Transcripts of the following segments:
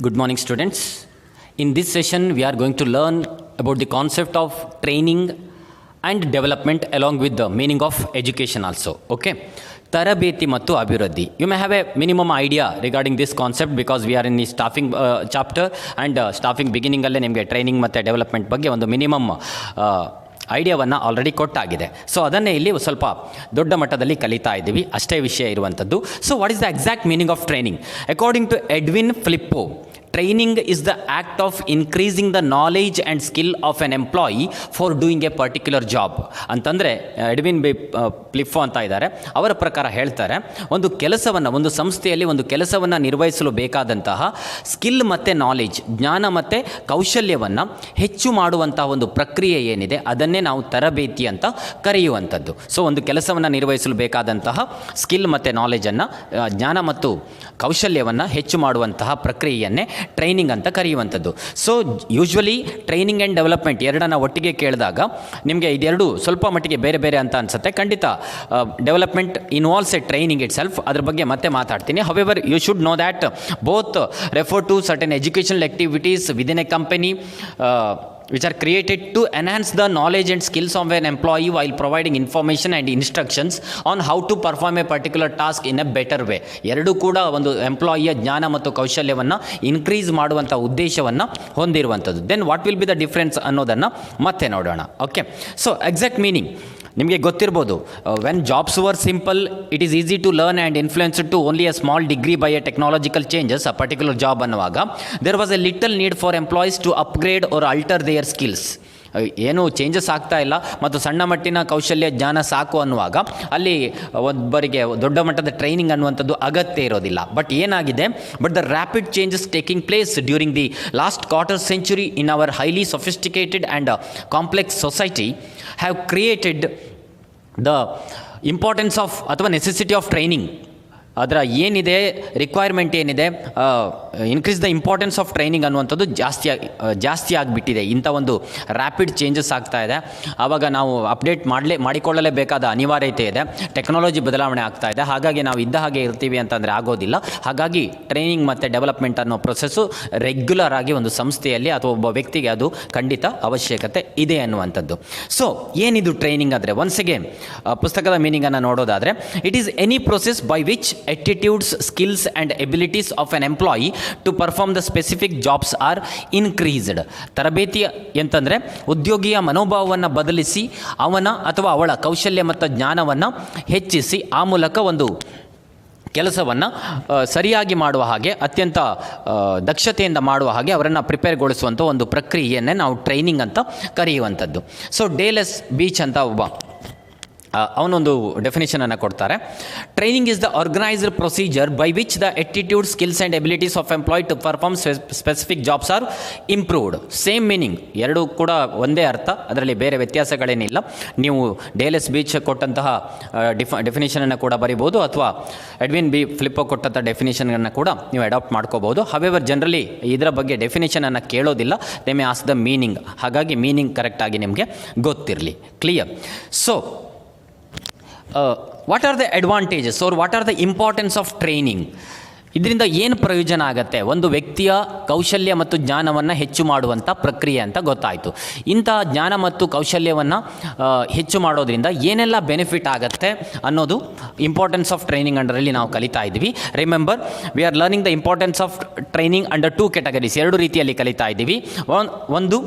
Good morning, students. In this session, we are going to learn about the concept of training and development along with the meaning of education also. Okay. ತರಬೇತಿ ಮತ್ತು ಅಭಿವೃದ್ಧಿ. You may have a minimum idea regarding this concept because we are in the staffing chapter and staffing beginning ಅಲ್ಲೇ ನಿಮಗೆ training ಮತ್ತು development ಬಗ್ಗೆ ಒಂದು minimum ಐಡಿಯಾವನ್ನು already ಕೊಟ್ಟಾಗಿದೆ. So ಅದನ್ನೇ ಇಲ್ಲಿ ಸ್ವಲ್ಪ ದೊಡ್ಡ ಮಟ್ಟದಲ್ಲಿ ಕಲಿತಾ ಇದ್ದೀವಿ, ಅಷ್ಟೇ ವಿಷಯ ಇರುವಂಥದ್ದು. So what is the exact meaning of training? According to Edwin Flippo, training is the act of increasing the knowledge and skill of an employee for doing a particular job. ಅಂತಂದರೆ ಎಡ್ವಿನ್ ಫ್ಲಿಪ್ಪೋ ಅಂತ ಇದ್ದಾರೆ, ಅವರ ಪ್ರಕಾರ ಹೇಳ್ತಾರೆ, ಒಂದು ಕೆಲಸವನ್ನು, ಒಂದು ಸಂಸ್ಥೆಯಲ್ಲಿ ಒಂದು ಕೆಲಸವನ್ನು ನಿರ್ವಹಿಸಲು ಬೇಕಾದಂತಹ ಸ್ಕಿಲ್ ಮತ್ತು ನಾಲೆಜ್, ಜ್ಞಾನ ಮತ್ತು ಕೌಶಲ್ಯವನ್ನು ಹೆಚ್ಚು ಮಾಡುವಂತಹ ಒಂದು ಪ್ರಕ್ರಿಯೆ ಏನಿದೆ ಅದನ್ನೇ ನಾವು ತರಬೇತಿ ಅಂತ ಕರೆಯುವಂಥದ್ದು. ಸೊ ಒಂದು ಕೆಲಸವನ್ನು ನಿರ್ವಹಿಸಲು ಬೇಕಾದಂತಹ ಸ್ಕಿಲ್ ಮತ್ತು ನಾಲೆಜನ್ನು, ಜ್ಞಾನ ಮತ್ತು ಕೌಶಲ್ಯವನ್ನು ಹೆಚ್ಚು ಮಾಡುವಂತಹ ಪ್ರಕ್ರಿಯೆಯನ್ನೇ ಟ್ರೈನಿಂಗ್ ಅಂತ ಕರೆಯುವಂಥದ್ದು. So usually training and development ಎರಡನ್ನು ಒಟ್ಟಿಗೆ ಕೇಳಿದಾಗ ನಿಮಗೆ ಇದೆರಡು ಸ್ವಲ್ಪ ಮಟ್ಟಿಗೆ ಬೇರೆ ಬೇರೆ ಅಂತ ಅನಿಸುತ್ತೆ. ಖಂಡಿತ development involves a training itself, ಅದ್ರ ಬಗ್ಗೆ ಮತ್ತೆ ಮಾತಾಡ್ತೀನಿ. However you should know that both refer to certain educational activities within a company which are created to enhance the knowledge and skills of an employee while providing information and instructions on how to perform a particular task in a better way. ಎರಡೂ ಕೂಡ ಒಂದು ಎಂಪ್ಲಾಯಿಯ ಜ್ಞಾನ ಮತ್ತು ಕೌಶಲ್ಯವನ್ನು increase ಮಾಡುವಂಥ ಉದ್ದೇಶವನ್ನು ಹೊಂದಿರುವಂಥದ್ದು. Then what will be the difference ಅನ್ನೋದನ್ನು ಮತ್ತೆ ನೋಡೋಣ. ಓಕೆ, ಸೊ ಎಕ್ಸಾಕ್ಟ್ ಮೀನಿಂಗ್ ನಿಮಗೆ ಗೊತ್ತಿರ್ಬೋದು. When jobs were simple, it is easy to learn and influence to only a small degree by a technological changes a particular job ಅನ್ನುವಾಗ there was a little need for employees to upgrade or alter their skills. ಏನು changes ಆಗ್ತಾ ಇಲ್ಲ ಮತ್ತು ಸಣ್ಣ ಮಟ್ಟಿನ ಕೌಶಲ್ಯ ಜ್ಞಾನ ಸಾಕು ಅನ್ನುವಾಗ ಅಲ್ಲಿ ಒಬ್ಬರಿಗೆ ದೊಡ್ಡ ಮಟ್ಟದ ಟ್ರೈನಿಂಗ್ ಅನ್ನುವಂಥದ್ದು ಅಗತ್ಯ ಇರೋದಿಲ್ಲ. ಬಟ್ ಏನಾಗಿದೆ, but the rapid changes taking place during the last quarter century in our highly sophisticated and complex society have created the importance of ಅಥವಾ ನೆಸೆಸಿಟಿ ಆಫ್ ಟ್ರೈನಿಂಗ್. ಅದರ ಏನಿದೆ ರಿಕ್ವೈರ್ಮೆಂಟ್ ಏನಿದೆ, increase the importance of training ಅನ್ನುವಂಥದ್ದು ಜಾಸ್ತಿ ಆಗಿಬಿಟ್ಟಿದೆ. ಇಂಥ ಒಂದು rapid changes ಆಗ್ತಾ ಇದೆ. ಆವಾಗ ನಾವು ಅಪ್ಡೇಟ್ ಮಾಡಿಕೊಳ್ಳಲೇಬೇಕಾದ ಅನಿವಾರ್ಯತೆ ಇದೆ. ಟೆಕ್ನಾಲಜಿ ಬದಲಾವಣೆ ಆಗ್ತಾ ಇದೆ. ಹಾಗಾಗಿ ನಾವು ಇದ್ದ ಹಾಗೆ ಇರ್ತೀವಿ ಅಂತಂದರೆ ಆಗೋದಿಲ್ಲ. ಹಾಗಾಗಿ ಟ್ರೈನಿಂಗ್ ಮತ್ತು ಡೆವಲಪ್ಮೆಂಟ್ ಅನ್ನೋ ಪ್ರೊಸೆಸ್ಸು ರೆಗ್ಯುಲರ್ ಆಗಿ ಒಂದು ಸಂಸ್ಥೆಯಲ್ಲಿ ಅಥವಾ ಒಬ್ಬ ವ್ಯಕ್ತಿಗೆ ಅದು ಖಂಡಿತ ಅವಶ್ಯಕತೆ ಇದೆ ಅನ್ನುವಂಥದ್ದು. ಸೊ ಏನಿದು ಟ್ರೈನಿಂಗ್ ಅಂದರೆ, ಒನ್ಸ್ ಅಗೇನ್ ಪುಸ್ತಕದ ಮೀನಿಂಗನ್ನು ನೋಡೋದಾದರೆ, it is any process by which attitudes, skills and abilities of an employee to perform the specific jobs are increased. ತರಬೇತಿ ಎಂತಂದರೆ ಉದ್ಯೋಗಿಯ ಮನೋಭಾವವನ್ನು ಬದಲಿಸಿ ಅವನ ಅಥವಾ ಅವಳ ಕೌಶಲ್ಯ ಮತ್ತು ಜ್ಞಾನವನ್ನು ಹೆಚ್ಚಿಸಿ ಆ ಮೂಲಕ ಒಂದು ಕೆಲಸವನ್ನು ಸರಿಯಾಗಿ ಮಾಡುವ ಹಾಗೆ, ಅತ್ಯಂತ ದಕ್ಷತೆಯಿಂದ ಮಾಡುವ ಹಾಗೆ ಅವರನ್ನು ಪ್ರಿಪೇರ್ಗೊಳಿಸುವಂಥ ಒಂದು ಪ್ರಕ್ರಿಯೆಯನ್ನೇ ನಾವು ಟ್ರೈನಿಂಗ್ ಅಂತ ಕರೆಯುವಂಥದ್ದು. ಸೊ ಡೇಲೆಸ್ ಬೀಚ್ ಅಂತ ಒಬ್ಬ ಅವನೊಂದು ಡೆಫಿನೇಷನನ್ನು ಕೊಡ್ತಾರೆ. Training is the organised procedure by which the attitude, skills and abilities of employ to perform specific jobs are improved. Same meaning, ಎರಡೂ ಕೂಡ ಒಂದೇ ಅರ್ಥ, ಅದರಲ್ಲಿ ಬೇರೆ ವ್ಯತ್ಯಾಸಗಳೇನಿಲ್ಲ. ನೀವು ಡೇಲೆಸ್ ಬೀಚ್ ಕೊಟ್ಟಂತಹ ಡೆಫಿನೇಷನನ್ನು ಕೂಡ ಬರಿಬೋದು, ಅಥವಾ ಎಡ್ವಿನ್ ಫ್ಲಿಪ್ಪೋ ಕೊಟ್ಟಂಥ ಡೆಫಿನೇಷನನ್ನು ಕೂಡ ನೀವು ಅಡಾಪ್ಟ್ ಮಾಡ್ಕೋಬೋದು. ಹವೆವರ್ ಜನರಲಿ ಇದರ ಬಗ್ಗೆ ಡೆಫಿನೇಷನನ್ನು ಕೇಳೋದಿಲ್ಲ, they may ask the meaning. ಹಾಗಾಗಿ ಮೀನಿಂಗ್ ಕರೆಕ್ಟಾಗಿ ನಿಮಗೆ ಗೊತ್ತಿರಲಿ. Clear? So what are the advantages or what are the importance of training? ಇದರಿಂದ ಏನು ಪ್ರಯೋಜನ ಆಗುತ್ತೆ? ಒಂದು ವ್ಯಕ್ತಿಯ ಕೌಶಲ್ಯ ಮತ್ತು ಜ್ಞಾನವನ್ನು ಹೆಚ್ಚು ಮಾಡುವಂಥ ಪ್ರಕ್ರಿಯೆ ಅಂತ ಗೊತ್ತಾಯಿತು. ಇಂಥ ಜ್ಞಾನ ಮತ್ತು ಕೌಶಲ್ಯವನ್ನು ಹೆಚ್ಚು ಮಾಡೋದ್ರಿಂದ ಏನೆಲ್ಲ ಬೆನಿಫಿಟ್ ಆಗುತ್ತೆ ಅನ್ನೋದು ಇಂಪಾರ್ಟೆನ್ಸ್ ಆಫ್ ಟ್ರೈನಿಂಗ್ ಅಂಡರಲ್ಲಿ ನಾವು ಕಲಿತಾ ಇದ್ದೀವಿ. Remember, we are learning the importance of training under 2 categories. ಎರಡು ರೀತಿಯಲ್ಲಿ ಕಲಿತಾ ಇದ್ದೀವಿ. ಒಂದು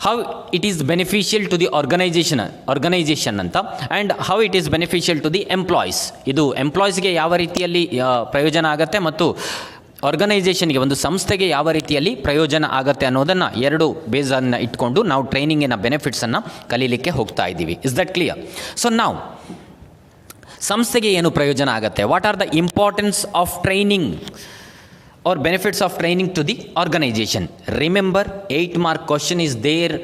how it is beneficial to the organization ಅಂತ, and how it is beneficial to the employees. ಇದು ಎಂಪ್ಲಾಯೀಸ್ಗೆ ಯಾವ ರೀತಿಯಲ್ಲಿ ಪ್ರಯೋಜನ ಆಗುತ್ತೆ ಮತ್ತು ಆರ್ಗನೈಸೇಷನ್ಗೆ, ಒಂದು ಸಂಸ್ಥೆಗೆ ಯಾವ ರೀತಿಯಲ್ಲಿ ಪ್ರಯೋಜನ ಆಗುತ್ತೆ ಅನ್ನೋದನ್ನು ಎರಡು ಬೇಸನ್ನು ಇಟ್ಕೊಂಡು ನಾವು ಟ್ರೈನಿಂಗಿನ ಬೆನಿಫಿಟ್ಸನ್ನು ಕಲೀಲಿಕ್ಕೆ ಹೋಗ್ತಾ ಇದ್ದೀವಿ. Is that clear? ಸೊ ನಾವು ಸಂಸ್ಥೆಗೆ ಏನು ಪ್ರಯೋಜನ ಆಗುತ್ತೆ? What are the importance of training or benefits of training to the organization? Remember, 8 mark question is there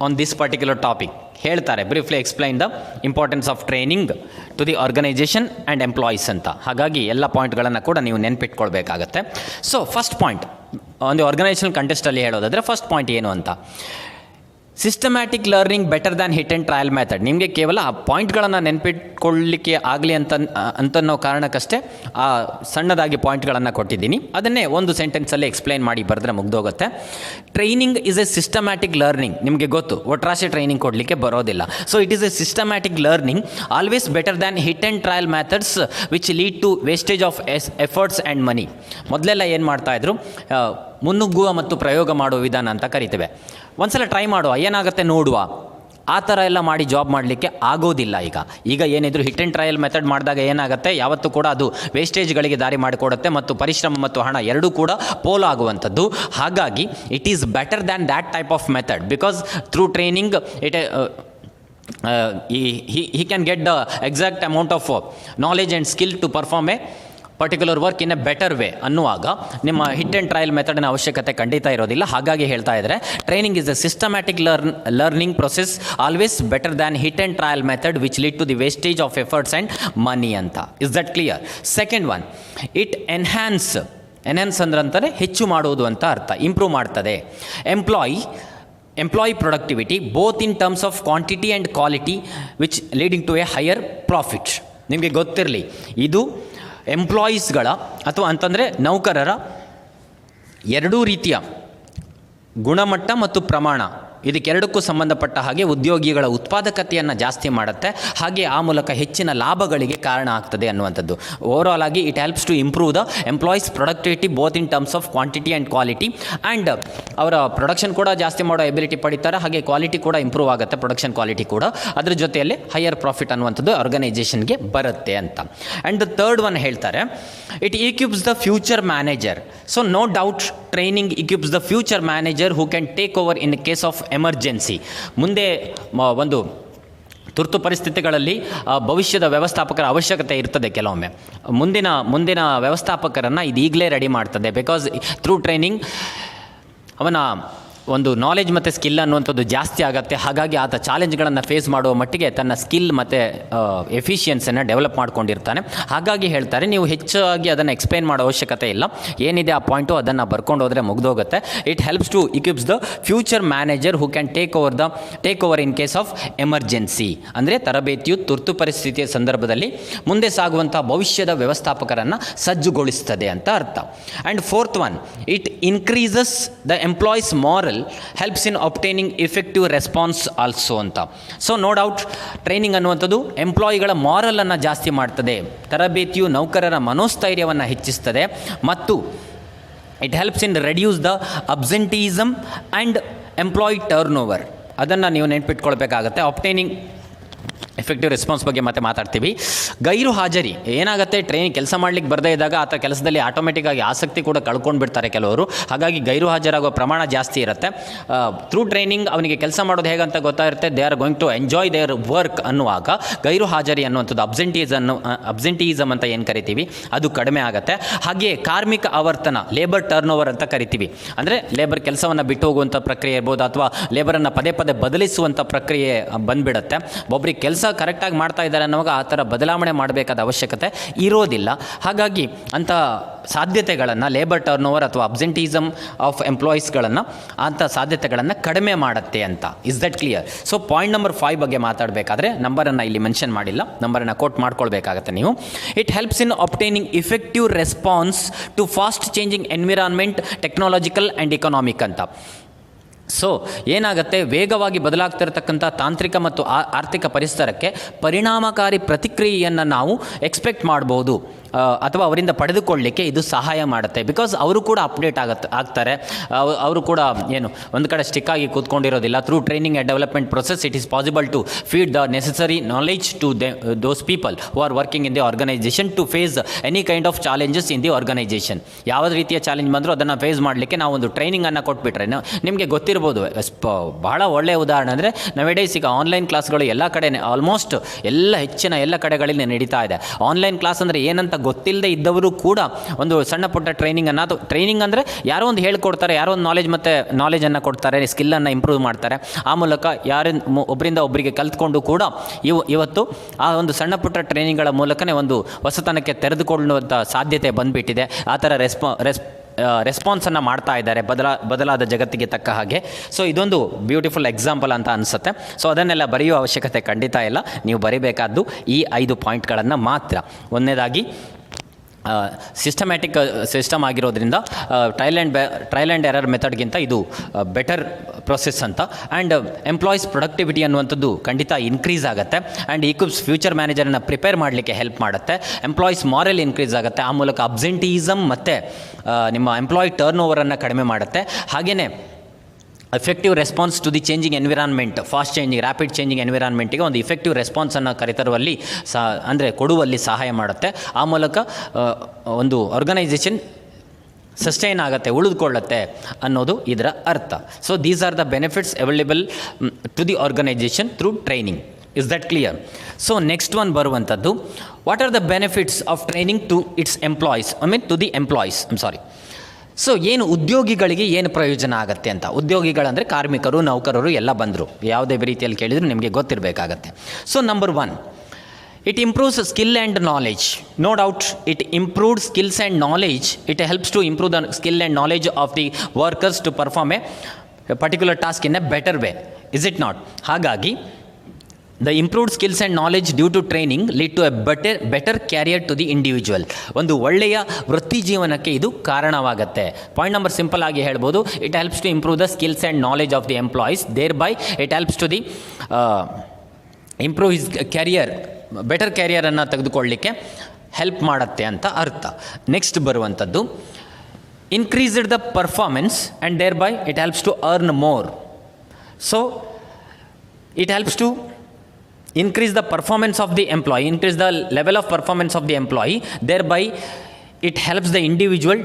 on this particular topic. ಹೇಳ್ತಾರೆ, briefly explain the importance of training to the organisation and employees ಅಂತ. ಹಾಗಾಗಿ ಎಲ್ಲ ಪಾಯಿಂಟ್ಗಳನ್ನು ಕೂಡ ನೀವು systematic learning better than hit and trial method. ನಿಮಗೆ ಕೇವಲ ಆ ಪಾಯಿಂಟ್ಗಳನ್ನು ನೆನಪಿಟ್ಕೊಳ್ಳಲಿಕ್ಕೆ ಆಗಲಿ ಅಂತನ್ನೋ ಕಾರಣಕ್ಕಷ್ಟೇ ಆ ಸಣ್ಣದಾಗಿ ಪಾಯಿಂಟ್ಗಳನ್ನು ಕೊಟ್ಟಿದ್ದೀನಿ. ಅದನ್ನೇ ಒಂದು ಸೆಂಟೆನ್ಸಲ್ಲಿ ಎಕ್ಸ್ಪ್ಲೈನ್ ಮಾಡಿ ಬರೆದ್ರೆ ಮುಗ್ದೋಗುತ್ತೆ. Training is a systematic learning. ನಿಮಗೆ ಗೊತ್ತು, ಒಟ್ರಾಶಿ ಟ್ರೈನಿಂಗ್ ಕೊಡಲಿಕ್ಕೆ ಬರೋದಿಲ್ಲ. So it is a systematic learning always better than hit and trial methods which lead to wastage of efforts and money. ಮೊದಲೆಲ್ಲ ಏನು ಮಾಡ್ತಾಯಿದ್ರು, ಮುನ್ನುಗ್ಗುವ ಮತ್ತು ಪ್ರಯೋಗ ಮಾಡುವ ವಿಧಾನ ಅಂತ ಕರಿತೇವೆ. ಒಂದ್ಸಲ ಟ್ರೈ ಮಾಡುವ, ಏನಾಗುತ್ತೆ ನೋಡುವ, ಆ ಥರ ಎಲ್ಲ ಮಾಡಿ ಜಾಬ್ ಮಾಡಲಿಕ್ಕೆ ಆಗೋದಿಲ್ಲ. ಈಗ ಏನಿದ್ರು ಹಿಟ್ ಆ್ಯಂಡ್ ಟ್ರಯಲ್ ಮೆಥಡ್ ಮಾಡಿದಾಗ ಏನಾಗುತ್ತೆ, ಯಾವತ್ತೂ ಕೂಡ ಅದು ವೇಸ್ಟೇಜ್ಗಳಿಗೆ ದಾರಿ ಮಾಡಿಕೊಡುತ್ತೆ ಮತ್ತು ಪರಿಶ್ರಮ ಮತ್ತು ಹಣ ಎರಡೂ ಕೂಡ ಪೋಲು ಆಗುವಂಥದ್ದು. ಹಾಗಾಗಿ it is better than that type of method because through training he can get the exact amount of knowledge and skill to perform a particular work in a better way ಅನ್ನುವಾಗ ನಿಮ್ಮ ಹಿಟ್ ಆ್ಯಂಡ್ ಟ್ರಯಲ್ ಮೆಥಡ್ನ ಅವಶ್ಯಕತೆ ಖಂಡಿತ ಇರೋದಿಲ್ಲ. ಹಾಗಾಗಿ ಹೇಳ್ತಾ ಇದ್ದಾರೆ training is a systematic learning process always better than hit and trial method which lead to the wastage of efforts and money ಅಂತ. Is that clear? Second one, it enhance ಅಂದ್ರಂತಾರೆ ಹೆಚ್ಚು ಮಾಡುವುದು ಅಂತ ಅರ್ಥ. ಇಂಪ್ರೂವ್ ಮಾಡ್ತದೆ. Employee productivity both in terms of quantity and quality which leading to a higher profit. ನಿಮಗೆ ಗೊತ್ತಿರಲಿ, ಇದು ಎಂಪ್ಲಾಯೀಸ್ಗಳ ಅಥವಾ ಅಂತಂದರೆ ನೌಕರರ ಎರಡೂ ರೀತಿಯ ಗುಣಮಟ್ಟ ಮತ್ತು ಪ್ರಮಾಣ ಇದಕ್ಕೆರಡಕ್ಕೂ ಸಂಬಂಧಪಟ್ಟ ಹಾಗೆ ಉದ್ಯೋಗಿಗಳ ಉತ್ಪಾದಕತೆಯನ್ನು ಜಾಸ್ತಿ ಮಾಡುತ್ತೆ, ಹಾಗೆ ಆ ಮೂಲಕ ಹೆಚ್ಚಿನ ಲಾಭಗಳಿಗೆ ಕಾರಣ ಆಗ್ತದೆ ಅನ್ನುವಂಥದ್ದು. ಓವರಾಲ್ ಆಗಿ it helps to improve the employees productivity both in terms of quantity and quality. And ಅವರ ಪ್ರೊಡಕ್ಷನ್ ಕೂಡ ಜಾಸ್ತಿ ಮಾಡೋ ಎಬಿಲಿಟಿ ಪಡಿತಾರೆ, ಹಾಗೆ ಕ್ವಾಲಿಟಿ ಕೂಡ ಇಂಪ್ರೂವ್ ಆಗುತ್ತೆ, ಪ್ರೊಡಕ್ಷನ್ ಕ್ವಾಲಿಟಿ ಕೂಡ. ಅದರ ಜೊತೆಯಲ್ಲಿ ಹೈಯರ್ ಪ್ರಾಫಿಟ್ ಅನ್ನುವಂಥದ್ದು ಆರ್ಗನೈಸೇಷನ್ಗೆ ಬರುತ್ತೆ ಅಂತ. ಆ್ಯಂಡ್ ದ ಥರ್ಡ್ ಒನ್ ಹೇಳ್ತಾರೆ, it equips the future manager. So no doubt training equips the future manager who can take over in case of emergency. ಮುಂದೆ ಒಂದು ತುರ್ತು ಪರಿಸ್ಥಿತಿಗಳಲ್ಲಿ ಭವಿಷ್ಯದ ವ್ಯವಸ್ಥಾಪಕರ ಅವಶ್ಯಕತೆ ಇರ್ತದೆ. ಕೆಲವೊಮ್ಮೆ ಮುಂದಿನ ವ್ಯವಸ್ಥಾಪಕರನ್ನು ಇದು ಈಗಲೇ ರೆಡಿ ಮಾಡ್ತದೆ. ಬಿಕಾಸ್ ಥ್ರೂ ಟ್ರೈನಿಂಗ್ ಅವನ ಒಂದು ನಾಲೆಜ್ ಮತ್ತು ಸ್ಕಿಲ್ ಅನ್ನುವಂಥದ್ದು ಜಾಸ್ತಿ ಆಗುತ್ತೆ. ಹಾಗಾಗಿ ಆತ ಚಾಲೆಂಜ್ಗಳನ್ನು ಫೇಸ್ ಮಾಡುವ ಮಟ್ಟಿಗೆ ತನ್ನ ಸ್ಕಿಲ್ ಮತ್ತು ಎಫಿಷಿಯನ್ಸಿಯನ್ನು ಡೆವಲಪ್ ಮಾಡ್ಕೊಂಡಿರ್ತಾನೆ. ಹಾಗಾಗಿ ಹೇಳ್ತಾರೆ, ನೀವು ಹೆಚ್ಚಾಗಿ ಅದನ್ನು ಎಕ್ಸ್ಪ್ಲೈನ್ ಮಾಡೋ ಅವಶ್ಯಕತೆ ಇಲ್ಲ. ಏನಿದೆ ಆ ಪಾಯಿಂಟು ಅದನ್ನು ಬರ್ಕೊಂಡು ಹೋದರೆ ಮುಗ್ದೋಗುತ್ತೆ. It helps to equips the future manager who can take over in case of emergency. ಅಂದರೆ ತರಬೇತಿಯು ತುರ್ತು ಪರಿಸ್ಥಿತಿಯ ಸಂದರ್ಭದಲ್ಲಿ ಮುಂದೆ ಸಾಗುವಂಥ ಭವಿಷ್ಯದ ವ್ಯವಸ್ಥಾಪಕರನ್ನು ಸಜ್ಜುಗೊಳಿಸ್ತದೆ ಅಂತ ಅರ್ಥ. And fourth one, it increases the employees morale helps in obtaining effective response also ಅಂತ. ಸೊ ನೋ ಡೌಟ್ ಟ್ರೈನಿಂಗ್ ಅನ್ನುವಂಥದ್ದು ಎಂಪ್ಲಾಯಿಗಳ ಮಾರಲನ್ನು ಜಾಸ್ತಿ ಮಾಡ್ತದೆ. ತರಬೇತಿಯು ನೌಕರರ ಮನೋಸ್ಥೈರ್ಯವನ್ನು ಹೆಚ್ಚಿಸ್ತದೆ ಮತ್ತು it helps in reduce the absenteeism and employee turnover. ಅದನ್ನು ನೀವು ನೆನ್ಪಿಟ್ಕೊಳ್ಬೇಕಾಗತ್ತೆ. ಅಬ್ಟೈನಿಂಗ್ ಎಫೆಕ್ಟಿವ್ ರೆಸ್ಪಾನ್ಸ್ ಬಗ್ಗೆ ಮತ್ತೆ ಮಾತಾಡ್ತೀವಿ. ಗೈರು ಹಾಜರಿ ಏನಾಗುತ್ತೆ, ಟ್ರೈನಿಂಗ್ ಕೆಲಸ ಮಾಡಲಿಕ್ಕೆ ಬರದೇ ಇದ್ದಾಗ ಆತ ಕೆಲಸದಲ್ಲಿ ಆಟೋಮೆಟಿಕ್ಕಾಗಿ ಆಸಕ್ತಿ ಕೂಡ ಕಳ್ಕೊಂಡು ಬಿಡ್ತಾರೆ ಕೆಲವರು. ಹಾಗಾಗಿ ಗೈರು ಹಾಜರಾಗುವ ಪ್ರಮಾಣ ಜಾಸ್ತಿ ಇರುತ್ತೆ. ಥ್ರೂ ಟ್ರೈನಿಂಗ್ ಅವನಿಗೆ ಕೆಲಸ ಮಾಡೋದು ಹೇಗಂತ ಗೊತ್ತಾಗಿರುತ್ತೆ. They are going to enjoy their work ಅನ್ನುವಾಗ ಗೈರು ಹಾಜರಿ ಅನ್ನುವಂಥದ್ದು ಅಬ್ಸೆಂಟೀಸಮ್ ಅಂತ ಏನು ಕರಿತೀವಿ ಅದು ಕಡಿಮೆ ಆಗುತ್ತೆ. ಹಾಗೆಯೇ ಕಾರ್ಮಿಕ ಆವರ್ತನ ಲೇಬರ್ ಟರ್ನ್ ಓವರ್ ಅಂತ ಕರಿತೀವಿ. ಅಂದರೆ ಲೇಬರ್ ಕೆಲಸವನ್ನು ಬಿಟ್ಟು ಹೋಗುವಂಥ ಪ್ರಕ್ರಿಯೆ ಇರ್ಬೋದು, ಅಥವಾ ಲೇಬರನ್ನು ಪದೇ ಪದೇ ಬದಲಿಸುವಂಥ ಪ್ರಕ್ರಿಯೆ ಬಂದುಬಿಡುತ್ತೆ. ಒಬ್ಬರಿಗೆ ಕೆಲಸ ಕರೆಕ್ಟಾಗಿ ಮಾಡ್ತಾ ಇದ್ದಾರೆ ಅನ್ನೋವಾಗ ಆ ಥರ ಬದಲಾವಣೆ ಮಾಡಬೇಕಾದ ಅವಶ್ಯಕತೆ ಇರೋದಿಲ್ಲ. ಹಾಗಾಗಿ ಅಂಥ ಸಾಧ್ಯತೆಗಳನ್ನು ಲೇಬರ್ ಟರ್ನ್ ಓವರ್ ಅಥವಾ ಅಬ್ಸೆಂಟೀಸಮ್ ಆಫ್ ಎಂಪ್ಲಾಯೀಸ್ಗಳನ್ನು ಅಂಥ ಸಾಧ್ಯತೆಗಳನ್ನು ಕಡಿಮೆ ಮಾಡುತ್ತೆ ಅಂತ. Is that clear? So point number 5 ಬಗ್ಗೆ ಮಾತಾಡಬೇಕಾದ್ರೆ ನಂಬರನ್ನು ಇಲ್ಲಿ ಮೆನ್ಷನ್ ಮಾಡಿಲ್ಲ, ನಂಬರನ್ನು ಕೋಟ್ ಮಾಡ್ಕೊಳ್ಬೇಕಾಗತ್ತೆ ನೀವು. It helps in obtaining effective response to fast changing environment, technological and economic ಅಂತ. ಸೊ ಏನಾಗುತ್ತೆ, ವೇಗವಾಗಿ ಬದಲಾಗ್ತಿರತಕ್ಕಂಥ ತಾಂತ್ರಿಕ ಮತ್ತು ಆರ್ಥಿಕ ಪರಿಸರಕ್ಕೆ ಪರಿಣಾಮಕಾರಿ ಪ್ರತಿಕ್ರಿಯೆಯನ್ನು ನಾವು ಎಕ್ಸ್ಪೆಕ್ಟ್ ಮಾಡ್ಬೋದು ಅಥವಾ ಅವರಿಂದ ಪಡೆದುಕೊಳ್ಳಲಿಕ್ಕೆ ಇದು ಸಹಾಯ ಮಾಡುತ್ತೆ. ಬಿಕಾಸ್ ಅವರು ಕೂಡ ಅಪ್ಡೇಟ್ ಆಗ್ತಾರೆ. ಅವರು ಕೂಡ ಏನು ಒಂದು ಕಡೆ ಸ್ಟಿಕ್ ಆಗಿ ಕೂತ್ಕೊಂಡಿರೋದಿಲ್ಲ. Through training and development process it is possible to feed the necessary knowledge to those people who are working in the organisation to face any kind of challenges in the organisation. ಯಾವುದೇ ರೀತಿಯ challenge ಬಂದರೂ ಅದನ್ನು face ಮಾಡಲಿಕ್ಕೆ ನಾವು ಒಂದು ಟ್ರೈನಿಂಗನ್ನು ಕೊಟ್ಬಿಟ್ರೆ, ನಿಮಗೆ ಗೊತ್ತಿರ್ಬೋದು, ಬಹಳ ಒಳ್ಳೆಯ ಉದಾಹರಣೆ ಅಂದರೆ ನವೆಡೇಸ್ ಈಗ ಆನ್ಲೈನ್ ಕ್ಲಾಸ್ಗಳು ಎಲ್ಲ ಕಡೆ ಆಲ್ಮೋಸ್ಟ್ ಹೆಚ್ಚಿನ ಎಲ್ಲ ಕಡೆಗಳಲ್ಲಿ ನಡೀತಾ ಇದೆ. ಆನ್ಲೈನ್ ಕ್ಲಾಸ್ ಅಂದರೆ ಏನಂತ ಗೊತ್ತಿಲ್ಲದೆ ಇದ್ದವರು ಕೂಡ ಒಂದು ಸಣ್ಣ ಪುಟ್ಟ ಟ್ರೈನಿಂಗನ್ನು, ಅದು ಟ್ರೈನಿಂಗ್ ಅಂದರೆ ಯಾರೋ ಒಂದು ಹೇಳ್ಕೊಡ್ತಾರೆ, ಯಾರೋ ಒಂದು ನಾಲೆಜನ್ನು ಕೊಡ್ತಾರೆ, ಸ್ಕಿಲ್ಲನ್ನು ಇಂಪ್ರೂವ್ ಮಾಡ್ತಾರೆ. ಆ ಮೂಲಕ ಒಬ್ಬರಿಂದ ಒಬ್ಬರಿಗೆ ಕಲ್ತ್ಕೊಂಡು ಕೂಡ ಇವತ್ತು ಆ ಒಂದು ಸಣ್ಣ ಪುಟ್ಟ ಟ್ರೈನಿಂಗ್ಗಳ ಮೂಲಕನೇ ಒಂದು ಹೊಸತನಕ್ಕೆ ತೆರೆದುಕೊಳ್ಳುವಂಥ ಸಾಧ್ಯತೆ ಬಂದುಬಿಟ್ಟಿದೆ. ಆ ಥರ ರೆಸ್ಪಾನ್ಸನ್ನು ಮಾಡ್ತಾ ಇದ್ದಾರೆ ಬದಲಾದ ಜಗತ್ತಿಗೆ ತಕ್ಕ ಹಾಗೆ. ಸೊ ಇದೊಂದು ಬ್ಯೂಟಿಫುಲ್ ಎಕ್ಸಾಂಪಲ್ ಅಂತ ಅನಿಸುತ್ತೆ. ಸೊ ಅದನ್ನೆಲ್ಲ ಬರೆಯುವ ಅವಶ್ಯಕತೆ ಖಂಡಿತ ಇಲ್ಲ, ನೀವು ಬರಿಬೇಕಾದ್ದು ಈ 5 ಪಾಯಿಂಟ್ಗಳನ್ನು ಮಾತ್ರ. ಒಂದನೇದಾಗಿ ಸಿಸ್ಟಮ್ಯಾಟಿಕ್ ಸಿಸ್ಟಮ್ ಆಗಿರೋದ್ರಿಂದ ಟ್ರಯಲ್ ಆ್ಯಂಡ್ ಎರರ್ ಮೆಥಡ್ಗಿಂತ ಇದು ಬೆಟರ್ ಪ್ರೊಸೆಸ್ ಅಂತ. ಆ್ಯಂಡ್ ಎಂಪ್ಲಾಯೀಸ್ ಪ್ರೊಡಕ್ಟಿವಿಟಿ ಅನ್ನುವಂಥದ್ದು ಖಂಡಿತ ಇನ್ಕ್ರೀಸ್ ಆಗುತ್ತೆ. ಆ್ಯಂಡ್ ಈಕ್ವಿಪ್ಸ್ ಫ್ಯೂಚರ್ ಮ್ಯಾನೇಜರನ್ನು ಪ್ರಿಪೇರ್ ಮಾಡಲಿಕ್ಕೆ ಹೆಲ್ಪ್ ಮಾಡುತ್ತೆ. ಎಂಪ್ಲಾಯೀಸ್ ಮಾರಲ್ ಇನ್ಕ್ರೀಸ್ ಆಗುತ್ತೆ. ಆ ಮೂಲಕ ಅಬ್ಸೆಂಟೀಸಮ್ ಮತ್ತು ನಿಮ್ಮ ಎಂಪ್ಲಾಯ್ ಟರ್ನ್ ಓವರನ್ನು ಕಡಿಮೆ ಮಾಡುತ್ತೆ. ಹಾಗೆಯೇ effective response to the changing environment, fast changing rapid changing ಎನ್ವಿರಾನ್ಮೆಂಟಿಗೆ ಒಂದು ಇಫೆಕ್ಟಿವ್ ರೆಸ್ಪಾನ್ಸನ್ನು ಕರೆತರುವಲ್ಲಿ ಕೊಡುವಲ್ಲಿ ಸಹಾಯ ಮಾಡುತ್ತೆ. ಆ ಮೂಲಕ ಒಂದು ಆರ್ಗನೈಸೇಷನ್ ಸಸ್ಟೈನ್ ಆಗುತ್ತೆ, ಉಳಿದುಕೊಳ್ಳುತ್ತೆ ಅನ್ನೋದು ಇದರ ಅರ್ಥ. So these are the benefits available to the organisation through training. Is that clear? So next one ಬರುವಂಥದ್ದು, what are the benefits of training to its employees, to the employees. So ಏನು ಉದ್ಯೋಗಿಗಳಿಗೆ ಏನು ಪ್ರಯೋಜನ ಆಗುತ್ತೆ ಅಂತ. ಉದ್ಯೋಗಿಗಳಂದರೆ ಕಾರ್ಮಿಕರು, ನೌಕರರು ಎಲ್ಲ ಬಂದರು, ಯಾವುದೇ ರೀತಿಯಲ್ಲಿ ಕೇಳಿದರೂ ನಿಮಗೆ ಗೊತ್ತಿರಬೇಕಾಗತ್ತೆ. So number 1, it improves skill and knowledge. No doubt it improved skills and knowledge. It helps to improve the skill and knowledge of the workers to perform a particular task in a better way. Is it not? ಹಾಗಾಗಿ the improved skills and knowledge due to training lead to a better career to the individual. ಒಂದು ಒಳ್ಳೆಯ ವೃತ್ತಿ ಜೀವನಕ್ಕೆ ಇದು ಕಾರಣವಾಗುತ್ತೆ. Point number simple ಆಗಿ ಹೇಳ್ಬೋದು, it helps to improve the skills and knowledge of the employees. Thereby it helps to the improve his career, better ಕ್ಯಾರಿಯರನ್ನು ತೆಗೆದುಕೊಳ್ಳಲಿಕ್ಕೆ help ಮಾಡುತ್ತೆ ಅಂತ ಅರ್ಥ. ನೆಕ್ಸ್ಟ್ ಬರುವಂಥದ್ದು, increased the performance and thereby it helps to earn more. So it helps to increase the performance of the employee, increase the level of performance of the employee, thereby it helps the individual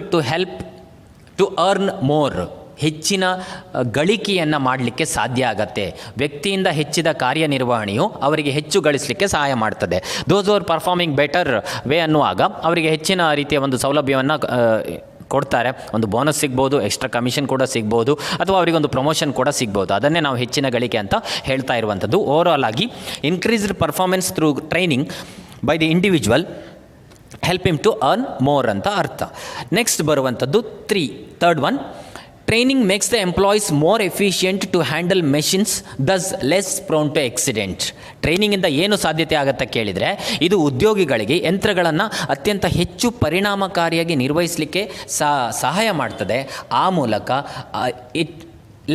to earn more. ಹೆಚ್ಚಿನ ಗಳಿಕೆಯನ್ನು ಮಾಡಲಿಕ್ಕೆ ಸಾಧ್ಯ ಆಗತ್ತೆ. ವ್ಯಕ್ತಿಯಿಂದ ಹೆಚ್ಚಿದ ಕಾರ್ಯನಿರ್ವಹಣೆಯು ಅವರಿಗೆ ಹೆಚ್ಚು ಗಳಿಸಲಿಕ್ಕೆ ಸಹಾಯ ಮಾಡ್ತದೆ. Those are performing better way ಅನ್ನುವಾಗ ಅವರಿಗೆ ಹೆಚ್ಚಿನ ರೀತಿಯ ಒಂದು ಸೌಲಭ್ಯವನ್ನು ಕೊಡ್ತಾರೆ. ಒಂದು ಬೋನಸ್ ಸಿಗ್ಬೋದು, ಎಕ್ಸ್ಟ್ರಾ ಕಮಿಷನ್ ಕೂಡ ಸಿಗ್ಬೋದು, ಅಥವಾ ಅವರಿಗೊಂದು ಪ್ರಮೋಷನ್ ಕೂಡ ಸಿಗ್ಬೋದು. ಅದನ್ನೇ ನಾವು ಹೆಚ್ಚಿನ ಗಳಿಕೆ ಅಂತ ಹೇಳ್ತಾ ಇರುವಂಥದ್ದು. ಓವರಾಲ್ ಆಗಿ increased performance through training by the individual help him to earn more ಅಂತ ಅರ್ಥ. ನೆಕ್ಸ್ಟ್ ಬರುವಂಥದ್ದು third one, training makes the employees more efficient to handle machines, thus less prone to accident. ಟ್ರೈನಿಂಗಿಂದ ಏನು ಸಾಧ್ಯತೆ ಆಗುತ್ತೆ ಕೇಳಿದರೆ, ಇದು ಉದ್ಯೋಗಿಗಳಿಗೆ ಯಂತ್ರಗಳನ್ನು ಅತ್ಯಂತ ಹೆಚ್ಚು ಪರಿಣಾಮಕಾರಿಯಾಗಿ ನಿರ್ವಹಿಸಲಿಕ್ಕೆ ಸಹಾಯ ಮಾಡ್ತದೆ. ಆ ಮೂಲಕ it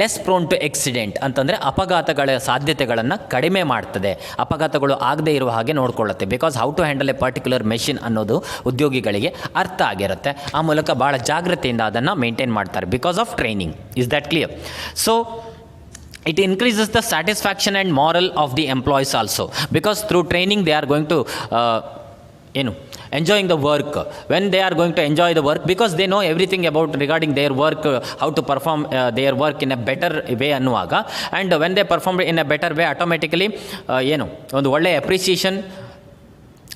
less prone to accident ಅಂತಂದರೆ ಅಪಘಾತಗಳ ಸಾಧ್ಯತೆಗಳನ್ನು ಕಡಿಮೆ ಮಾಡ್ತದೆ. ಅಪಘಾತಗಳು ಆಗದೇ ಇರುವ ಹಾಗೆ ನೋಡಿಕೊಳ್ಳುತ್ತೆ. Because how to handle a particular machine ಅನ್ನೋದು ಉದ್ಯೋಗಿಗಳಿಗೆ ಅರ್ಥ ಆಗಿರುತ್ತೆ. ಆ ಮೂಲಕ ಭಾಳ ಜಾಗ್ರತೆಯಿಂದ ಅದನ್ನು ಮೇಂಟೈನ್ ಮಾಡ್ತಾರೆ because of training. Is that clear? So it increases the satisfaction and moral of the employees also, because through training they are going to enjoying the work. When they are going to enjoy the work, because they know everything about regarding their work, how to perform their work in a better way ಅನ್ನುವಾಗ, and when they perform in a better way, automatically ಒಂದು ಒಳ್ಳೆಯ appreciation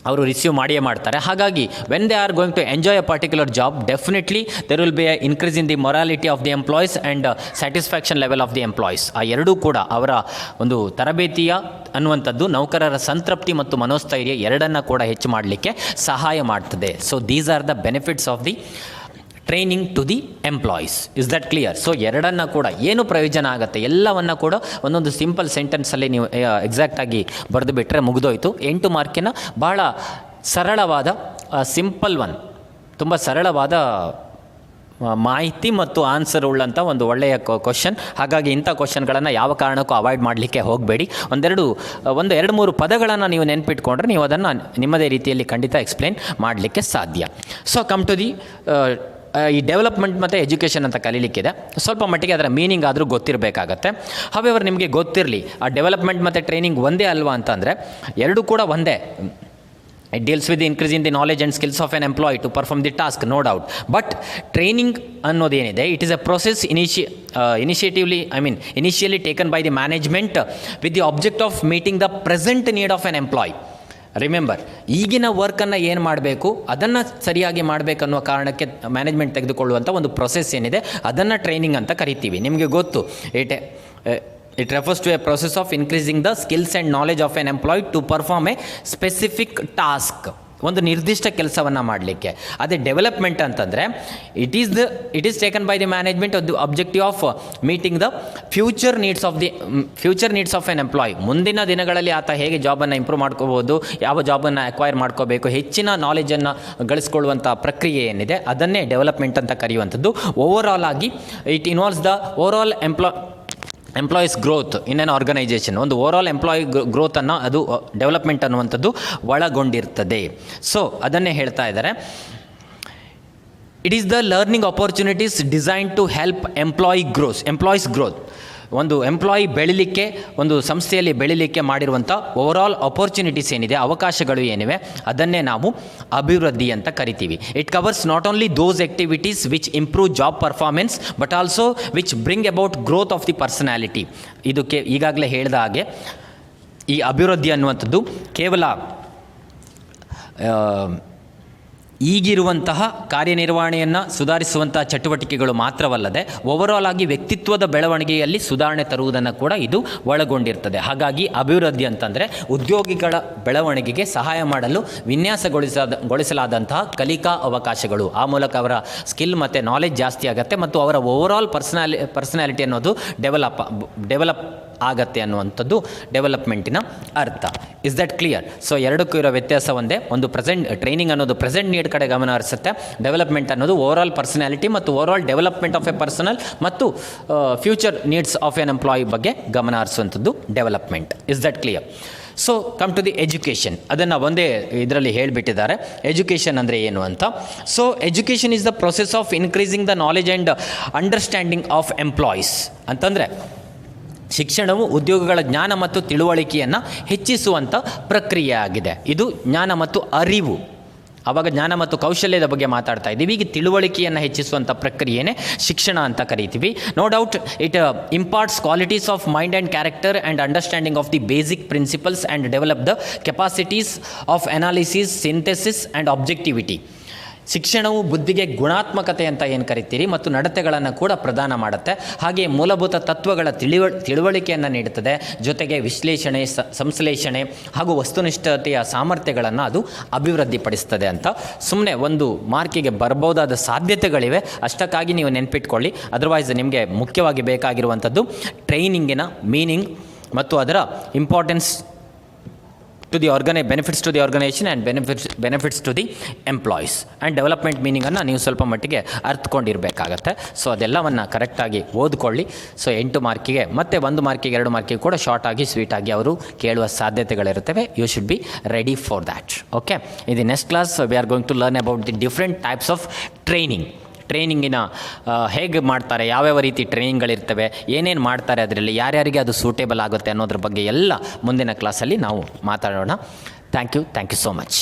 ಅವರು receive ಮಾಡಿಯೇ ಮಾಡ್ತಾರೆ. ಹಾಗಾಗಿ when they are going to enjoy a particular job, definitely there will be a increase in the morality of the employees and satisfaction level of the employees. ಆ ಎರಡೂ ಕೂಡ ಅವರ ಒಂದು ತರಬೇತಿಯ ಅನ್ನುವಂಥದ್ದು ನೌಕರರ ಸಂತೃಪ್ತಿ ಮತ್ತು ಮನೋಸ್ಥೈರ್ಯ ಎರಡನ್ನು ಕೂಡ ಹೆಚ್ಚು ಮಾಡಲಿಕ್ಕೆ ಸಹಾಯ ಮಾಡ್ತದೆ. So these are the benefits of the training to the employees. Is that clear? So ಎರಡನ್ನು ಕೂಡ ಏನು ಪ್ರಯೋಜನ ಆಗುತ್ತೆ ಎಲ್ಲವನ್ನು ಕೂಡ ಒಂದೊಂದು ಸಿಂಪಲ್ ಸೆಂಟೆನ್ಸಲ್ಲಿ ನೀವು ಎಕ್ಸಾಕ್ಟಾಗಿ ಬರೆದು ಬಿಟ್ಟರೆ ಮುಗಿದೋಯ್ತು. 8 ಮಾರ್ಕಿನ ಭಾಳ ಸರಳವಾದ ಸಿಂಪಲ್ ಒನ್, ತುಂಬ ಸರಳವಾದ ಮಾಹಿತಿ ಮತ್ತು ಆನ್ಸರ್ ಉಳ್ಳಂಥ ಒಂದು ಒಳ್ಳೆಯ ಕ್ವಶನ್. ಹಾಗಾಗಿ ಇಂಥ ಕ್ವಶನ್ಗಳನ್ನು ಯಾವ ಕಾರಣಕ್ಕೂ ಅವಾಯ್ಡ್ ಮಾಡಲಿಕ್ಕೆ ಹೋಗಬೇಡಿ. ಒಂದು 2-3 ಪದಗಳನ್ನು ನೀವು ನೆನ್ಪಿಟ್ಕೊಂಡ್ರೆ ನೀವು ಅದನ್ನು ನಿಮ್ಮದೇ ರೀತಿಯಲ್ಲಿ ಖಂಡಿತ ಎಕ್ಸ್ಪ್ಲೇನ್ ಮಾಡಲಿಕ್ಕೆ ಸಾಧ್ಯ. ಸೊ ಕಮ್ ಟು ದಿ ಈ ಡೆವಲಪ್ಮೆಂಟ್ ಮತ್ತು ಎಜುಕೇಷನ್ ಅಂತ ಕಲೀಲಿಕ್ಕಿದೆ. ಸ್ವಲ್ಪ ಮಟ್ಟಿಗೆ ಅದರ ಮೀನಿಂಗ್ ಆದರೂ ಗೊತ್ತಿರಬೇಕಾಗತ್ತೆ. ಹವೆವರ್ ನಿಮಗೆ ಗೊತ್ತಿರಲಿ, ಆ ಡೆವಲಪ್ಮೆಂಟ್ ಮತ್ತು ಟ್ರೈನಿಂಗ್ ಒಂದೇ ಅಲ್ವಾ ಅಂತಂದರೆ ಎರಡೂ ಕೂಡ ಒಂದೇ. It deals with the increase in the knowledge and skills of an employee to perform the task, no doubt. But training ಅನ್ನೋದೇನಿದೆ, it is a process initially taken by the management with the object of meeting the present need of an employee. Remember, ಈಗಿನ ವರ್ಕನ್ನು ಏನು ಮಾಡಬೇಕು ಅದನ್ನು ಸರಿಯಾಗಿ ಮಾಡಬೇಕನ್ನೋ ಕಾರಣಕ್ಕೆ management ತೆಗೆದುಕೊಳ್ಳುವಂಥ ಒಂದು process ಏನಿದೆ ಅದನ್ನು training ಅಂತ ಕರಿತೀವಿ. ನಿಮಗೆ ಗೊತ್ತು, It refers to a process of increasing the skills and knowledge of an employee to perform a specific task. ಒಂದು ನಿರ್ದಿಷ್ಟ ಕೆಲಸವನ್ನು ಮಾಡಲಿಕ್ಕೆ. ಅದೇ ಡೆವಲಪ್ಮೆಂಟ್ ಅಂತಂದರೆ it is taken by the management the objective of meeting the future needs of an employee. ಮುಂದಿನ ದಿನಗಳಲ್ಲಿ ಆತ ಹೇಗೆ ಜಾಬನ್ನು ಇಂಪ್ರೂವ್ ಮಾಡ್ಕೋಬೋದು, ಯಾವ ಜಾಬನ್ನು ಅಕ್ವೈರ್ ಮಾಡ್ಕೋಬೇಕು, ಹೆಚ್ಚಿನ ನಾಲೆಜನ್ನು ಗಳಿಸ್ಕೊಳ್ಳುವಂಥ ಪ್ರಕ್ರಿಯೆ ಏನಿದೆ ಅದನ್ನೇ ಡೆವಲಪ್ಮೆಂಟ್ ಅಂತ ಕರೆಯುವಂಥದ್ದು. ಓವರಾಲ್ ಆಗಿ it involves the overall employees growth in an organisation. ಒಂದು ಓವರಾಲ್ ಎಂಪ್ಲಾಯಿ ಗ್ರೋತನ್ನು ಅದು ಡೆವಲಪ್ಮೆಂಟ್ ಅನ್ನುವಂಥದ್ದು ಒಳಗೊಂಡಿರ್ತದೆ. ಸೊ ಅದನ್ನೇ ಹೇಳ್ತಾ ಇದ್ದಾರೆ, it is the learning opportunities design to help employees growth. ಒಂದು ಎಂಪ್ಲಾಯಿ ಬೆಳಿಲಿಕ್ಕೆ, ಒಂದು ಸಂಸ್ಥೆಯಲ್ಲಿ ಬೆಳಿಲಿಕ್ಕೆ ಮಾಡಿರುವಂಥ ಓವರಾಲ್ ಆಪರ್ಚುನಿಟೀಸ್ ಏನಿದೆ, ಅವಕಾಶಗಳು ಏನಿವೆ, ಅದನ್ನೇ ನಾವು ಅಭಿವೃದ್ಧಿ ಅಂತ ಕರಿತೀವಿ. It covers not only those activities which improve job performance but also which bring about growth of the personality. ಇದಕ್ಕೆ ಈಗಾಗಲೇ ಹೇಳಿದ ಹಾಗೆ ಈ ಅಭಿವೃದ್ಧಿ ಅನ್ನುವಂಥದ್ದು ಕೇವಲ ಈಗಿರುವಂತಹ ಕಾರ್ಯನಿರ್ವಹಣೆಯನ್ನು ಸುಧಾರಿಸುವಂತಹ ಚಟುವಟಿಕೆಗಳು ಮಾತ್ರವಲ್ಲದೆ ಓವರಾಲ್ ಆಗಿ ವ್ಯಕ್ತಿತ್ವದ ಬೆಳವಣಿಗೆಯಲ್ಲಿ ಸುಧಾರಣೆ ತರುವುದನ್ನು ಕೂಡ ಇದು ಒಳಗೊಂಡಿರ್ತದೆ. ಹಾಗಾಗಿ ಅಭಿವೃದ್ಧಿ ಅಂತಂದರೆ ಉದ್ಯೋಗಿಗಳ ಬೆಳವಣಿಗೆಗೆ ಸಹಾಯ ಮಾಡಲು ವಿನ್ಯಾಸಗೊಳಿಸಲಾದಂತಹ ಕಲಿಕಾ ಅವಕಾಶಗಳು. ಆ ಮೂಲಕ ಅವರ ಸ್ಕಿಲ್ ಮತ್ತು ನಾಲೆಜ್ ಜಾಸ್ತಿ ಆಗುತ್ತೆ ಮತ್ತು ಅವರ ಓವರಾಲ್ ಪರ್ಸನಾಲಿಟಿ ಅನ್ನೋದು ಡೆವಲಪ್ ಆಗತ್ತೆ ಅನ್ನುವಂಥದ್ದು ಡೆವಲಪ್ಮೆಂಟಿನ ಅರ್ಥ. Is that clear? ಸೊ ಎರಡಕ್ಕೂ ಇರೋ ವ್ಯತ್ಯಾಸ ಒಂದೇ. ಒಂದು ಟ್ರೈನಿಂಗ್ ಅನ್ನೋದು ಪ್ರೆಸೆಂಟ್ ನೀಡ್ ಕಡೆ ಗಮನ ಹರಿಸುತ್ತೆ. ಡೆವಲಪ್ಮೆಂಟ್ ಅನ್ನೋದು ಓವರಾಲ್ ಪರ್ಸನಾಲಿಟಿ ಮತ್ತು overall development of a personal ಮತ್ತು future needs of an employee ಬಗ್ಗೆ ಗಮನ ಹರಿಸುವಂಥದ್ದು development. Is that clear? So come to the education. ಅದನ್ನು ಒಂದೇ ಇದರಲ್ಲಿ ಹೇಳಿಬಿಟ್ಟಿದ್ದಾರೆ, ಎಜುಕೇಷನ್ ಅಂದರೆ ಏನು ಅಂತ. So education is the process of increasing the knowledge and understanding of employees. ಅಂತಂದರೆ ಶಿಕ್ಷಣವು ಉದ್ಯೋಗಗಳ ಜ್ಞಾನ ಮತ್ತು ತಿಳುವಳಿಕೆಯನ್ನು ಹೆಚ್ಚಿಸುವಂಥ ಪ್ರಕ್ರಿಯೆ ಆಗಿದೆ. ಇದು ಜ್ಞಾನ ಮತ್ತು ಅರಿವು. ಆವಾಗ ಜ್ಞಾನ ಮತ್ತು ಕೌಶಲ್ಯದ ಬಗ್ಗೆ ಮಾತಾಡ್ತಾ ಇದ್ದೀವಿ. ಈಗ ತಿಳುವಳಿಕೆಯನ್ನು ಹೆಚ್ಚಿಸುವಂಥ ಪ್ರಕ್ರಿಯೆನೇ ಶಿಕ್ಷಣ ಅಂತ ಕರಿತೀವಿ. No doubt it imparts qualities of mind and character and understanding of the basic principles and develop the capacities of analysis, synthesis and objectivity. ಶಿಕ್ಷಣವು ಬುದ್ಧಿಗೆ ಗುಣಾತ್ಮಕತೆ ಅಂತ ಏನು ಕರಿತೀರಿ ಮತ್ತು ನಡತೆಗಳನ್ನು ಕೂಡ ಪ್ರದಾನ ಮಾಡುತ್ತೆ. ಹಾಗೆಯೇ ಮೂಲಭೂತ ತತ್ವಗಳ ತಿಳುವಳಿಕೆಯನ್ನು ನೀಡುತ್ತದೆ. ಜೊತೆಗೆ ವಿಶ್ಲೇಷಣೆ, ಸಂಶ್ಲೇಷಣೆ ಹಾಗೂ ವಸ್ತುನಿಷ್ಠತೆಯ ಸಾಮರ್ಥ್ಯಗಳನ್ನು ಅದು ಅಭಿವೃದ್ಧಿಪಡಿಸ್ತದೆ ಅಂತ. ಸುಮ್ಮನೆ ಒಂದು ಮಾರ್ಕಿಗೆ ಬರ್ಬೋದಾದ ಸಾಧ್ಯತೆಗಳಿವೆ, ಅಷ್ಟಕ್ಕಾಗಿ ನೀವು ನೆನಪಿಟ್ಕೊಳ್ಳಿ. ಅದರ್ವೈಸ್ ನಿಮಗೆ ಮುಖ್ಯವಾಗಿ ಬೇಕಾಗಿರುವಂಥದ್ದು ಟ್ರೈನಿಂಗಿನ ಮೀನಿಂಗ್ ಮತ್ತು ಅದರ importance to the benefits to the organization and benefits to the employees and development ಮೀನಿಂಗನ್ನು ನೀವು ಸ್ವಲ್ಪ ಮಟ್ಟಿಗೆ ಅರ್ಥಕೊಂಡಿರಬೇಕಾಗತ್ತೆ. ಸೊ ಅದೆಲ್ಲವನ್ನು ಕರೆಕ್ಟಾಗಿ ಓದ್ಕೊಳ್ಳಿ. ಸೊ 8 ಮಾರ್ಕಿಗೆ ಮತ್ತು 1 ಮಾರ್ಕಿಗೆ 2 ಮಾರ್ಕಿಗೆ ಕೂಡ ಶಾರ್ಟ್ ಆಗಿ ಸ್ವೀಟಾಗಿ ಅವರು ಕೇಳುವ ಸಾಧ್ಯತೆಗಳಿರುತ್ತವೆ. You should be ready for that. Okay, in the next class we are going to learn about the different types of ಟ್ರೈನಿಂಗಿನ ಹೇಗೆ ಮಾಡ್ತಾರೆ, ಯಾವ್ಯಾವ ರೀತಿ ಟ್ರೈನಿಂಗ್ಗಳಿರ್ತವೆ, ಏನೇನು ಮಾಡ್ತಾರೆ, ಅದರಲ್ಲಿ ಯಾರ್ಯಾರಿಗೆ ಅದು ಸೂಟೇಬಲ್ ಆಗುತ್ತೆ ಅನ್ನೋದ್ರ ಬಗ್ಗೆ ಎಲ್ಲ ಮುಂದಿನ ಕ್ಲಾಸಲ್ಲಿ ನಾವು ಮಾತಾಡೋಣ. Thank you so much.